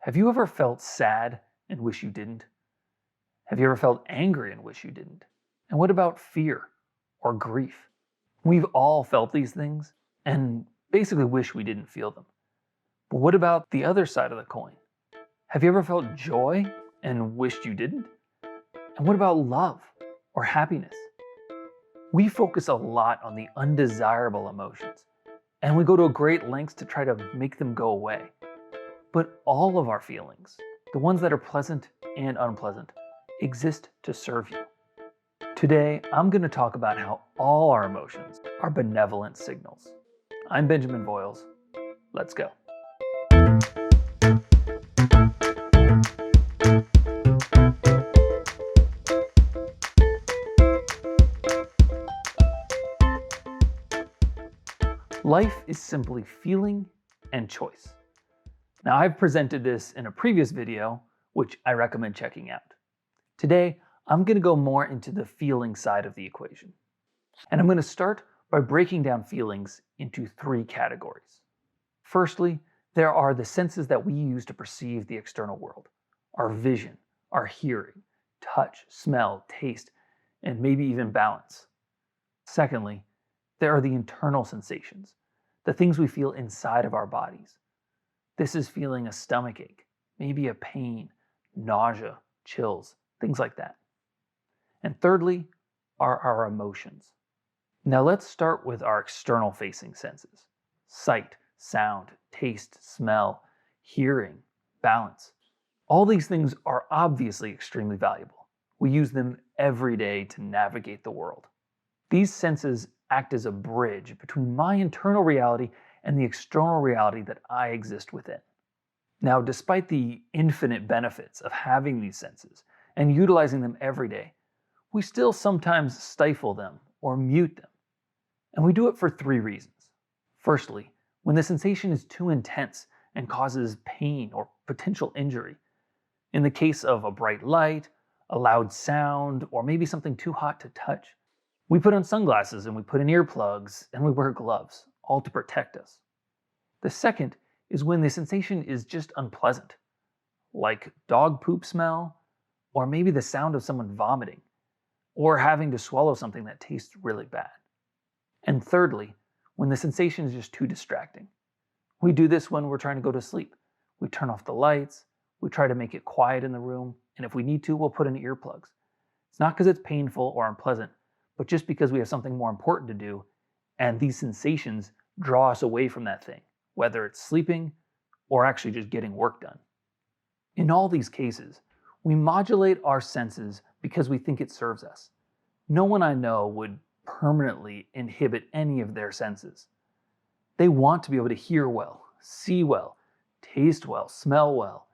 Have you ever felt sad and wish you didn't? Have you ever felt angry and wish you didn't? And what about fear or grief? We've all felt these things and basically wish we didn't feel them. But what about the other side of the coin? Have you ever felt joy and wished you didn't? And what about love or happiness? We focus a lot on the undesirable emotions, and we go to great lengths to try to make them go away. But all of our feelings, the ones that are pleasant and unpleasant, exist to serve you. Today, I'm going to talk about how all our emotions are benevolent signals. I'm Benjamin Voiles. Let's go. Life is simply feeling and choice. Now, I've presented this in a previous video, which I recommend checking out. Today, I'm going to go more into the feeling side of the equation. And I'm going to start by breaking down feelings into three categories. Firstly, there are the senses that we use to perceive the external world: our vision, our hearing, touch, smell, taste, and maybe even balance. Secondly, there are the internal sensations, the things we feel inside of our bodies. This is feeling a stomach ache, maybe a pain, nausea, chills, things like that. And thirdly are our emotions. Now let's start with our external facing senses: sight, sound, taste, smell, hearing, balance. All these things are obviously extremely valuable. We use them every day to navigate the world. These senses act as a bridge between my internal reality and the external reality that I exist within. Now, despite the infinite benefits of having these senses and utilizing them every day, we still sometimes stifle them or mute them. And we do it for three reasons. Firstly, when the sensation is too intense and causes pain or potential injury. In the case of a bright light, a loud sound, or maybe something too hot to touch, we put on sunglasses and we put in earplugs and we wear gloves, all to protect us. The second is when the sensation is just unpleasant, like dog poop smell, or maybe the sound of someone vomiting, or having to swallow something that tastes really bad. And thirdly, when the sensation is just too distracting. We do this when we're trying to go to sleep. We turn off the lights, we try to make it quiet in the room, and if we need to, we'll put in earplugs. It's not because it's painful or unpleasant, but just because we have something more important to do, and these sensations draw us away from that thing, whether it's sleeping or actually just getting work done. In all these cases, we modulate our senses because we think it serves us. No one I know would permanently inhibit any of their senses. They want to be able to hear well, see well, taste well, smell well.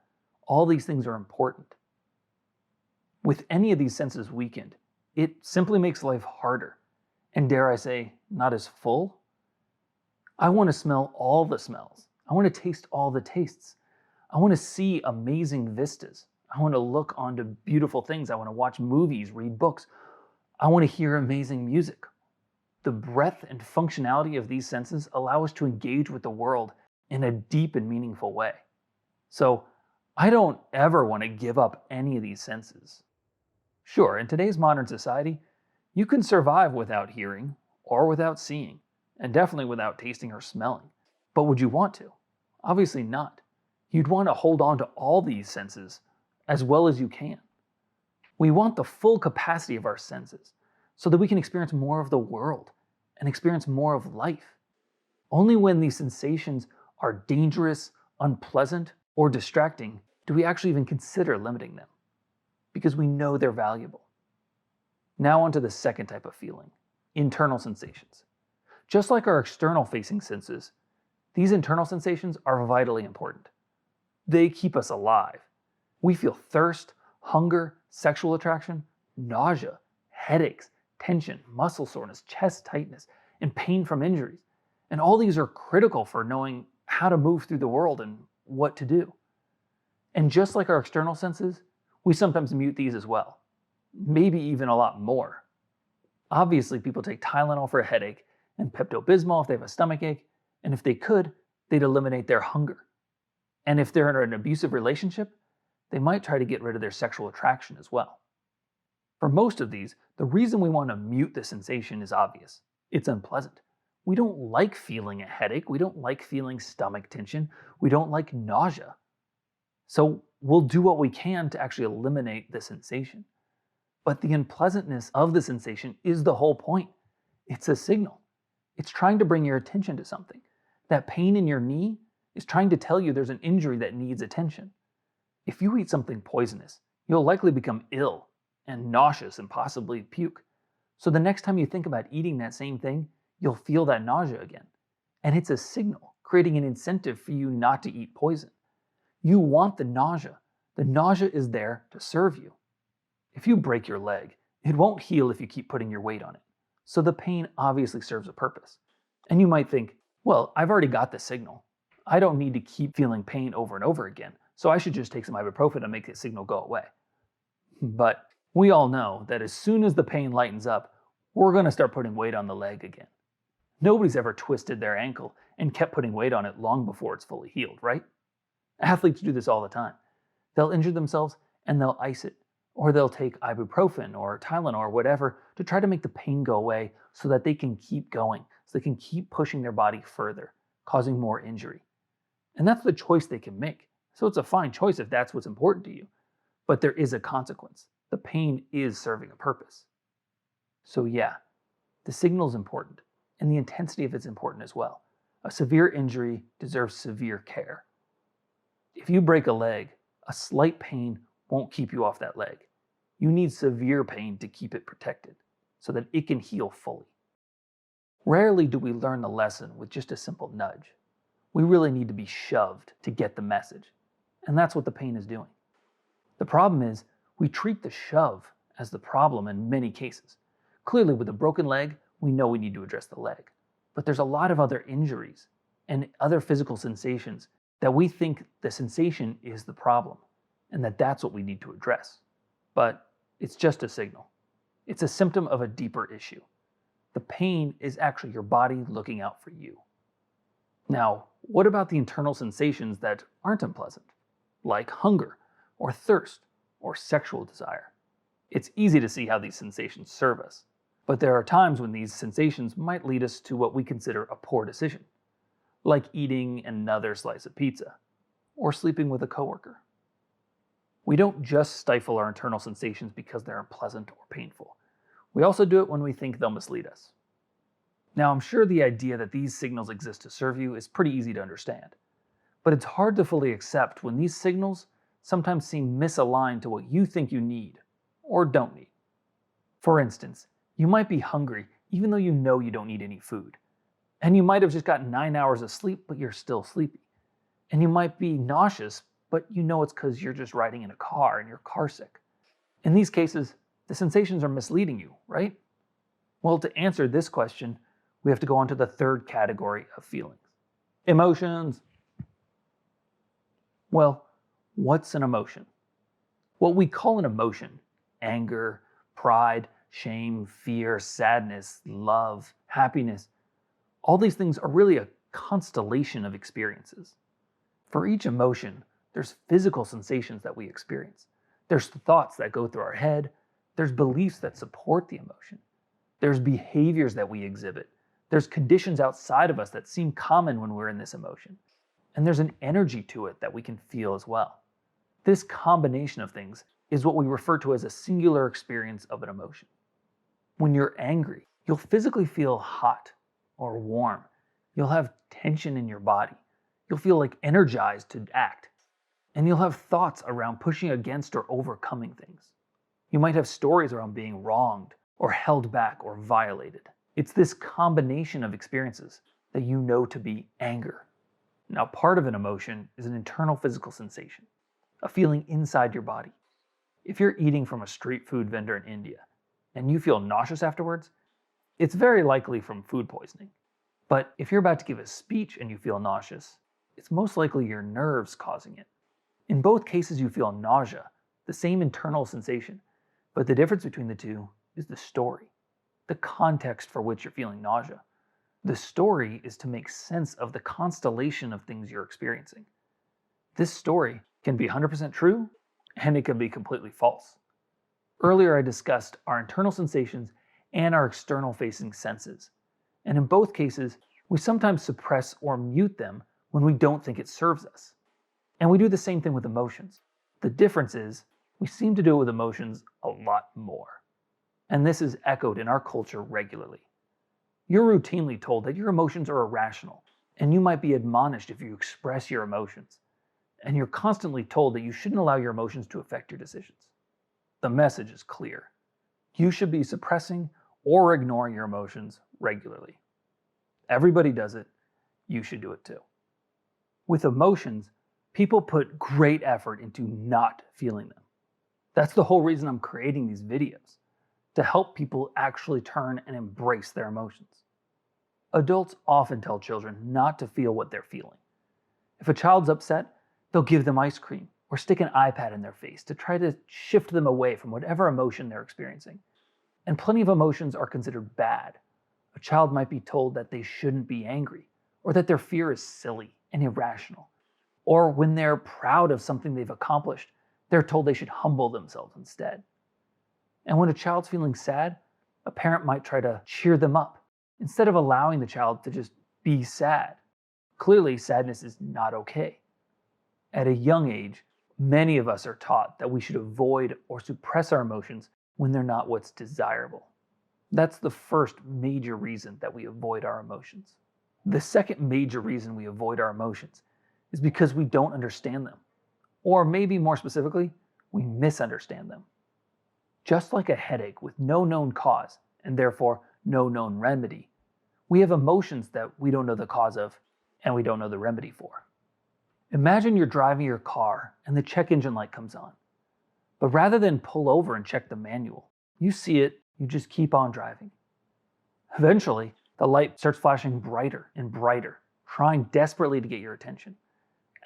All these things are important. With any of these senses weakened, it simply makes life harder, and dare I say, not as full. I want to smell all the smells. I want to taste all the tastes. I want to see amazing vistas. I want to look onto beautiful things. I want to watch movies, read books. I want to hear amazing music. The breadth and functionality of these senses allow us to engage with the world in a deep and meaningful way. So I don't ever want to give up any of these senses. Sure, in today's modern society, you can survive without hearing or without seeing, and definitely without tasting or smelling. But would you want to? Obviously not. You'd want to hold on to all these senses as well as you can. We want the full capacity of our senses so that we can experience more of the world and experience more of life. Only when these sensations are dangerous, unpleasant, or distracting do we actually even consider limiting them, because we know they're valuable. Now onto the second type of feeling, internal sensations. Just like our external facing senses, these internal sensations are vitally important. They keep us alive. We feel thirst, hunger, sexual attraction, nausea, headaches, tension, muscle soreness, chest tightness, and pain from injuries. And all these are critical for knowing how to move through the world and what to do. And just like our external senses, we sometimes mute these as well, maybe even a lot more. Obviously, people take Tylenol for a headache and Pepto-Bismol if they have a stomach ache, and if they could, they'd eliminate their hunger. And if they're in an abusive relationship, they might try to get rid of their sexual attraction as well. For most of these, the reason we want to mute the sensation is obvious. It's unpleasant. We don't like feeling a headache. We don't like feeling stomach tension. We don't like nausea. So we'll do what we can to actually eliminate the sensation. But the unpleasantness of the sensation is the whole point. It's a signal. It's trying to bring your attention to something. That pain in your knee is trying to tell you there's an injury that needs attention. If you eat something poisonous, you'll likely become ill and nauseous and possibly puke. So the next time you think about eating that same thing, you'll feel that nausea again. And it's a signal, creating an incentive for you not to eat poison. You want the nausea. The nausea is there to serve you. If you break your leg, it won't heal if you keep putting your weight on it. So the pain obviously serves a purpose. And you might think, well, I've already got the signal. I don't need to keep feeling pain over and over again, so I should just take some ibuprofen to make the signal go away. But we all know that as soon as the pain lightens up, we're going to start putting weight on the leg again. Nobody's ever twisted their ankle and kept putting weight on it long before it's fully healed, right? Athletes do this all the time. They'll injure themselves and they'll ice it, or they'll take ibuprofen or Tylenol or whatever to try to make the pain go away so that they can keep going, so they can keep pushing their body further, causing more injury. And that's the choice they can make. So it's a fine choice if that's what's important to you. But there is a consequence. The pain is serving a purpose. So yeah, the signal is important, and the intensity of it's important as well. A severe injury deserves severe care. If you break a leg, a slight pain won't keep you off that leg. You need severe pain to keep it protected so that it can heal fully. Rarely do we learn the lesson with just a simple nudge. We really need to be shoved to get the message, and that's what the pain is doing. The problem is, we treat the shove as the problem in many cases. Clearly, with a broken leg, we know we need to address the leg. But there's a lot of other injuries and other physical sensations that we think the sensation is the problem, and that's what we need to address. But it's just a signal. It's a symptom of a deeper issue. The pain is actually your body looking out for you. Now, what about the internal sensations that aren't unpleasant, like hunger, or thirst, or sexual desire? It's easy to see how these sensations serve us, but there are times when these sensations might lead us to what we consider a poor decision, like eating another slice of pizza, or sleeping with a coworker. We don't just stifle our internal sensations because they're unpleasant or painful. We also do it when we think they'll mislead us. Now, I'm sure the idea that these signals exist to serve you is pretty easy to understand, but it's hard to fully accept when these signals sometimes seem misaligned to what you think you need or don't need. For instance, you might be hungry even though you know you don't need any food. And you might have just gotten 9 hours of sleep, but you're still sleepy. And you might be nauseous, but you know it's because you're just riding in a car and you're car sick. In these cases, the sensations are misleading you, right? Well, to answer this question, we have to go on to the third category of feelings. Emotions. Well, what's an emotion? What we call an emotion, anger, pride, shame, fear, sadness, love, happiness, all these things are really a constellation of experiences. For each emotion, there's physical sensations that we experience. There's thoughts that go through our head. There's beliefs that support the emotion. There's behaviors that we exhibit. There's conditions outside of us that seem common when we're in this emotion. And there's an energy to it that we can feel as well. This combination of things is what we refer to as a singular experience of an emotion. When you're angry, you'll physically feel hot or warm. You'll have tension in your body. You'll feel like energized to act. And you'll have thoughts around pushing against or overcoming things. You might have stories around being wronged or held back or violated. It's this combination of experiences that you know to be anger. Now, part of an emotion is an internal physical sensation, a feeling inside your body. If you're eating from a street food vendor in India and you feel nauseous afterwards, it's very likely from food poisoning. But if you're about to give a speech and you feel nauseous, it's most likely your nerves causing it. In both cases, you feel nausea, the same internal sensation, but the difference between the two is the story, the context for which you're feeling nausea. The story is to make sense of the constellation of things you're experiencing. This story can be 100% true, and it can be completely false. Earlier, I discussed our internal sensations and our external facing senses. And in both cases, we sometimes suppress or mute them when we don't think it serves us. And we do the same thing with emotions. The difference is, we seem to do it with emotions a lot more. And this is echoed in our culture regularly. You're routinely told that your emotions are irrational, and you might be admonished if you express your emotions. And you're constantly told that you shouldn't allow your emotions to affect your decisions. The message is clear. You should be suppressing or ignoring your emotions regularly. Everybody does it. You should do it too. With emotions, people put great effort into not feeling them. That's the whole reason I'm creating these videos, to help people actually turn and embrace their emotions. Adults often tell children not to feel what they're feeling. If a child's upset, they'll give them ice cream or stick an iPad in their face to try to shift them away from whatever emotion they're experiencing. And plenty of emotions are considered bad. A child might be told that they shouldn't be angry, or that their fear is silly and irrational. Or when they're proud of something they've accomplished, they're told they should humble themselves instead. And when a child's feeling sad, a parent might try to cheer them up, instead of allowing the child to just be sad. Clearly, sadness is not okay. At a young age, many of us are taught that we should avoid or suppress our emotions when they're not what's desirable. That's the first major reason that we avoid our emotions. The second major reason we avoid our emotions is because we don't understand them. Or maybe more specifically, we misunderstand them. Just like a headache with no known cause, and therefore no known remedy, we have emotions that we don't know the cause of, and we don't know the remedy for. Imagine you're driving your car and the check engine light comes on. But rather than pull over and check the manual, you see it, you just keep on driving. Eventually, the light starts flashing brighter and brighter, trying desperately to get your attention.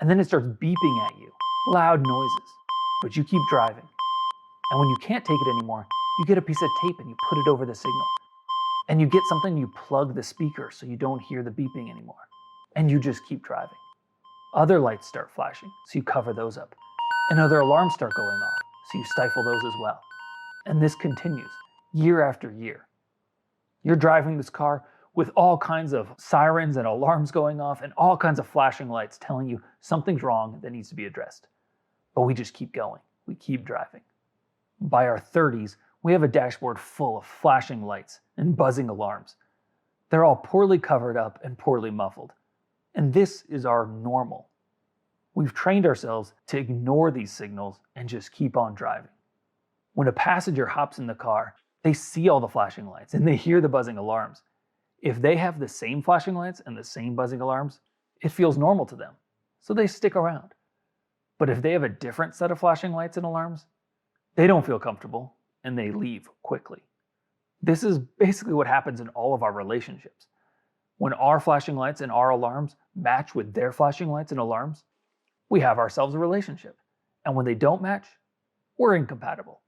And then it starts beeping at you, loud noises, but you keep driving. And when you can't take it anymore, you get a piece of tape and you put it over the signal. And you get something, you plug the speaker so you don't hear the beeping anymore. And you just keep driving. Other lights start flashing, so you cover those up. And other alarms start going off, so you stifle those as well. And this continues year after year. You're driving this car with all kinds of sirens and alarms going off and all kinds of flashing lights telling you something's wrong that needs to be addressed. But we just keep going. We keep driving. By our 30s, we have a dashboard full of flashing lights and buzzing alarms. They're all poorly covered up and poorly muffled. And this is our normal. We've trained ourselves to ignore these signals and just keep on driving. When a passenger hops in the car, they see all the flashing lights and they hear the buzzing alarms. If they have the same flashing lights and the same buzzing alarms, it feels normal to them, so they stick around. But if they have a different set of flashing lights and alarms, they don't feel comfortable and they leave quickly. This is basically what happens in all of our relationships. When our flashing lights and our alarms match with their flashing lights and alarms, we have ourselves a relationship. And when they don't match, we're incompatible.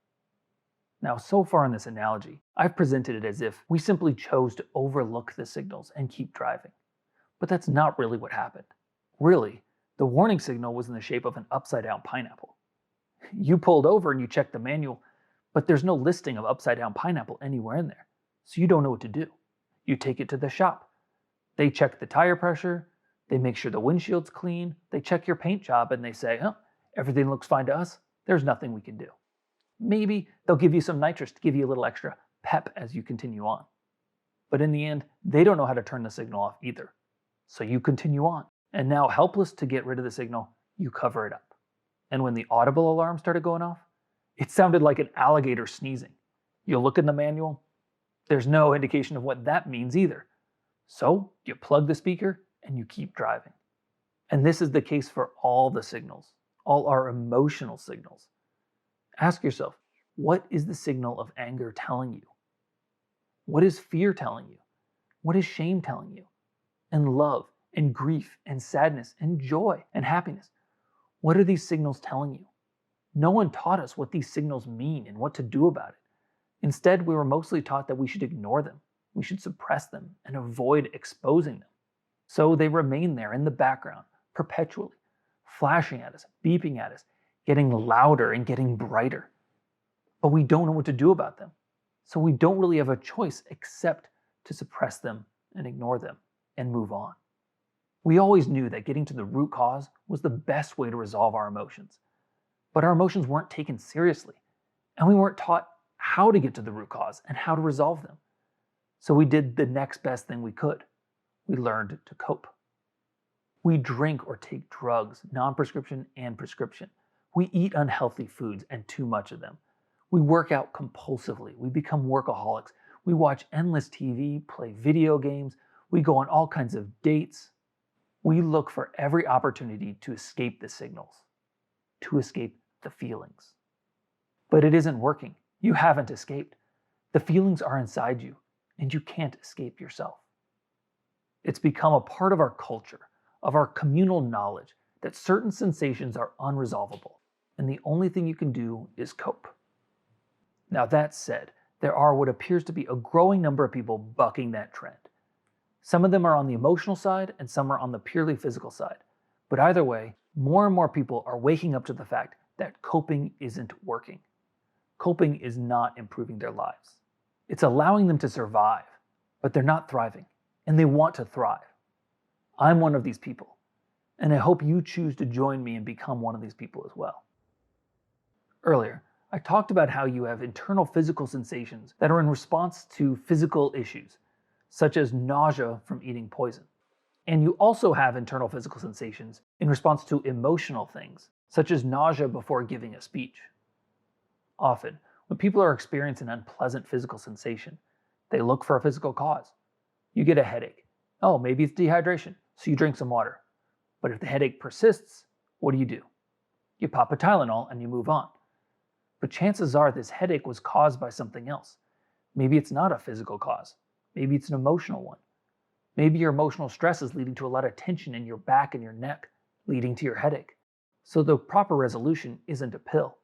Now, so far in this analogy, I've presented it as if we simply chose to overlook the signals and keep driving. But that's not really what happened. Really, the warning signal was in the shape of an upside-down pineapple. You pulled over and you checked the manual, but there's no listing of upside-down pineapple anywhere in there, so you don't know what to do. You take it to the shop. They check the tire pressure, they make sure the windshield's clean, they check your paint job, and they say, oh, everything looks fine to us, there's nothing we can do. Maybe they'll give you some nitrous to give you a little extra pep as you continue on. But in the end, they don't know how to turn the signal off either. So you continue on. And now, helpless to get rid of the signal, you cover it up. And when the audible alarm started going off, it sounded like an alligator sneezing. You look in the manual, there's no indication of what that means either. So you plug the speaker and you keep driving. And this is the case for all the signals, all our emotional signals. Ask yourself, what is the signal of anger telling you? What is fear telling you? What is shame telling you? And love, and grief, and sadness, and joy, and happiness. What are these signals telling you? No one taught us what these signals mean and what to do about it. Instead, we were mostly taught that we should ignore them, we should suppress them, and avoid exposing them. So they remain there in the background, perpetually, flashing at us, beeping at us, getting louder and getting brighter. But we don't know what to do about them. So we don't really have a choice except to suppress them and ignore them and move on. We always knew that getting to the root cause was the best way to resolve our emotions. But our emotions weren't taken seriously, and we weren't taught how to get to the root cause and how to resolve them. So we did the next best thing we could. We learned to cope. We drink or take drugs, non-prescription and prescription. We eat unhealthy foods and too much of them. We work out compulsively. We become workaholics. We watch endless TV, play video games. We go on all kinds of dates. We look for every opportunity to escape the signals, to escape the feelings. But it isn't working. You haven't escaped. The feelings are inside you, and you can't escape yourself. It's become a part of our culture, of our communal knowledge, that certain sensations are unresolvable, and the only thing you can do is cope. Now that said, there are what appears to be a growing number of people bucking that trend. Some of them are on the emotional side, and some are on the purely physical side. But either way, more and more people are waking up to the fact that coping isn't working. Coping is not improving their lives. It's allowing them to survive, but they're not thriving, and they want to thrive. I'm one of these people, and I hope you choose to join me and become one of these people as well. Earlier, I talked about how you have internal physical sensations that are in response to physical issues, such as nausea from eating poison. And you also have internal physical sensations in response to emotional things, such as nausea before giving a speech. Often, when people are experiencing an unpleasant physical sensation, they look for a physical cause. You get a headache. Oh, maybe it's dehydration, so you drink some water. But if the headache persists, what do? You pop a Tylenol and you move on. But chances are this headache was caused by something else. Maybe it's not a physical cause. Maybe it's an emotional one. Maybe your emotional stress is leading to a lot of tension in your back and your neck, leading to your headache. So the proper resolution isn't a pill.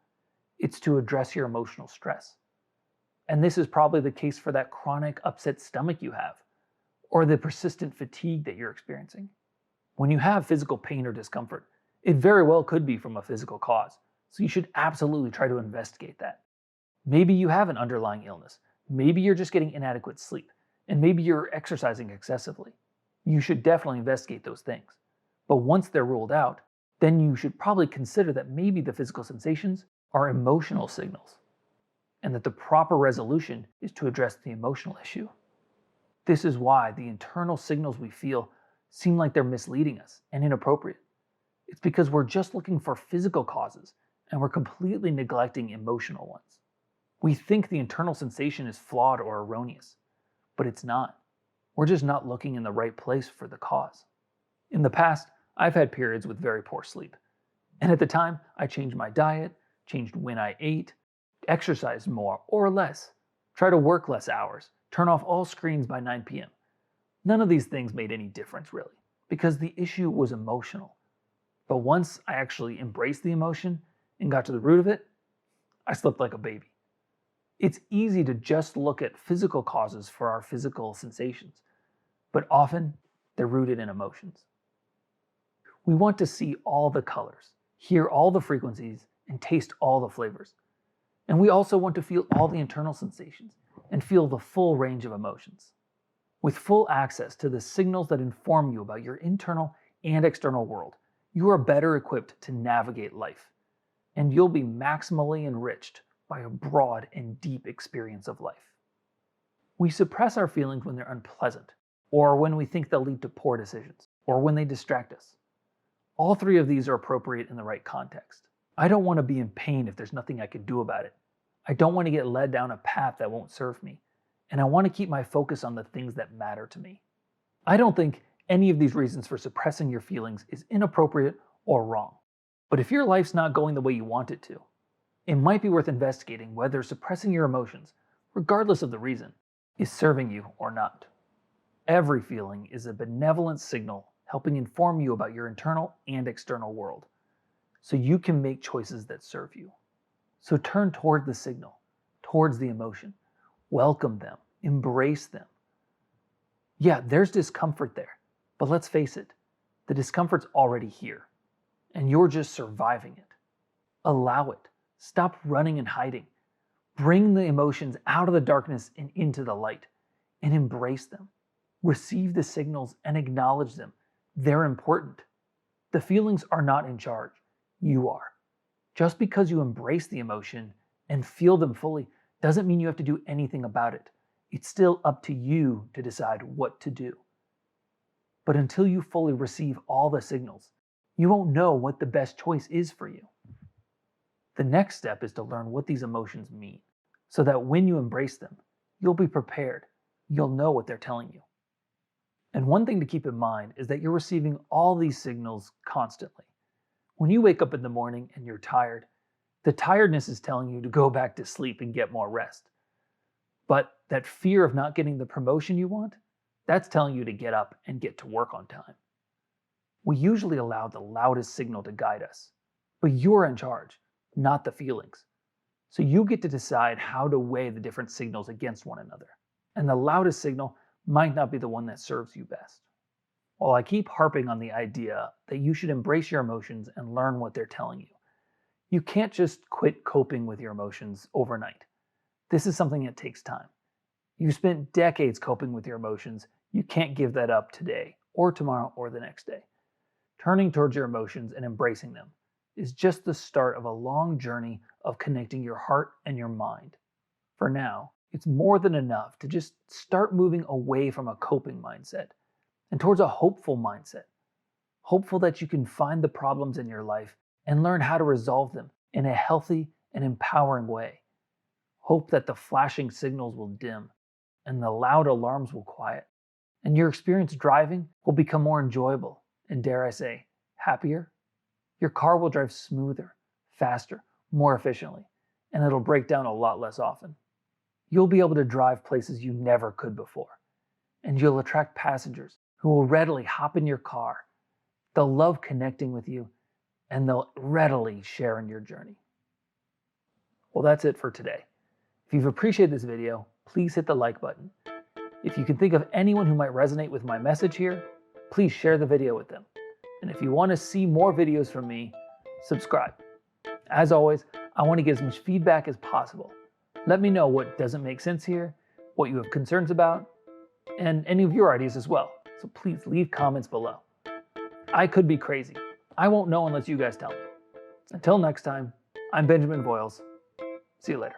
It's to address your emotional stress. And this is probably the case for that chronic upset stomach you have, or the persistent fatigue that you're experiencing. When you have physical pain or discomfort, it very well could be from a physical cause, so you should absolutely try to investigate that. Maybe you have an underlying illness. Maybe you're just getting inadequate sleep, and maybe you're exercising excessively. You should definitely investigate those things. But once they're ruled out, then you should probably consider that maybe the physical sensations are emotional signals, and that the proper resolution is to address the emotional issue. This is why the internal signals we feel seem like they're misleading us and inappropriate. It's because we're just looking for physical causes, and we're completely neglecting emotional ones. We think the internal sensation is flawed or erroneous, but it's not. We're just not looking in the right place for the cause. In the past, I've had periods with very poor sleep, and at the time, I changed my diet, changed when I ate, exercised more or less, tried to work less hours, turn off all screens by 9 p.m. None of these things made any difference really, because the issue was emotional. But once I actually embraced the emotion and got to the root of it, I slept like a baby. It's easy to just look at physical causes for our physical sensations, but often they're rooted in emotions. We want to see all the colors, hear all the frequencies, and taste all the flavors. And we also want to feel all the internal sensations and feel the full range of emotions. With full access to the signals that inform you about your internal and external world, you are better equipped to navigate life, and you'll be maximally enriched by a broad and deep experience of life. We suppress our feelings when they're unpleasant, or when we think they'll lead to poor decisions, or when they distract us. All three of these are appropriate in the right context. I don't want to be in pain if there's nothing I can do about it. I don't want to get led down a path that won't serve me, and I want to keep my focus on the things that matter to me. I don't think any of these reasons for suppressing your feelings is inappropriate or wrong. But if your life's not going the way you want it to, it might be worth investigating whether suppressing your emotions, regardless of the reason, is serving you or not. Every feeling is a benevolent signal helping inform you about your internal and external world, so you can make choices that serve you. So turn toward the signal, towards the emotion. Welcome them, embrace them. Yeah, there's discomfort there, but let's face it, the discomfort's already here. and you're just surviving it. Allow it. Stop running and hiding. Bring the emotions out of the darkness and into the light, and embrace them. Receive the signals and acknowledge them. They're important. The feelings are not in charge. You are. Just because you embrace the emotion and feel them fully doesn't mean you have to do anything about it. It's still up to you to decide what to do. But until you fully receive all the signals, you won't know what the best choice is for you. The next step is to learn what these emotions mean, so that when you embrace them, you'll be prepared. You'll know what they're telling you. And one thing to keep in mind is that you're receiving all these signals constantly. When you wake up in the morning and you're tired, the tiredness is telling you to go back to sleep and get more rest. But that fear of not getting the promotion you want, that's telling you to get up and get to work on time. We usually allow the loudest signal to guide us, but you're in charge, not the feelings. So you get to decide how to weigh the different signals against one another. And the loudest signal might not be the one that serves you best. While I keep harping on the idea that you should embrace your emotions and learn what they're telling you, you can't just quit coping with your emotions overnight. This is something that takes time. You spent decades coping with your emotions. You can't give that up today, or tomorrow, or the next day. Turning towards your emotions and embracing them is just the start of a long journey of connecting your heart and your mind. For now, it's more than enough to just start moving away from a coping mindset and towards a hopeful mindset. Hopeful that you can find the problems in your life and learn how to resolve them in a healthy and empowering way. Hope that the flashing signals will dim and the loud alarms will quiet, and your experience driving will become more enjoyable and, dare I say, happier. Your car will drive smoother, faster, more efficiently, and it'll break down a lot less often. You'll be able to drive places you never could before, and you'll attract passengers who will readily hop in your car. They'll love connecting with you, and they'll readily share in your journey. Well, that's it for today. If you've appreciated this video, please hit the like button. If you can think of anyone who might resonate with my message here, please share the video with them. And if you want to see more videos from me, subscribe. As always, I want to get as much feedback as possible. Let me know what doesn't make sense here, what you have concerns about, and any of your ideas as well. So please leave comments below. I could be crazy. I won't know unless you guys tell me. Until next time, I'm Benjamin Voiles. See you later.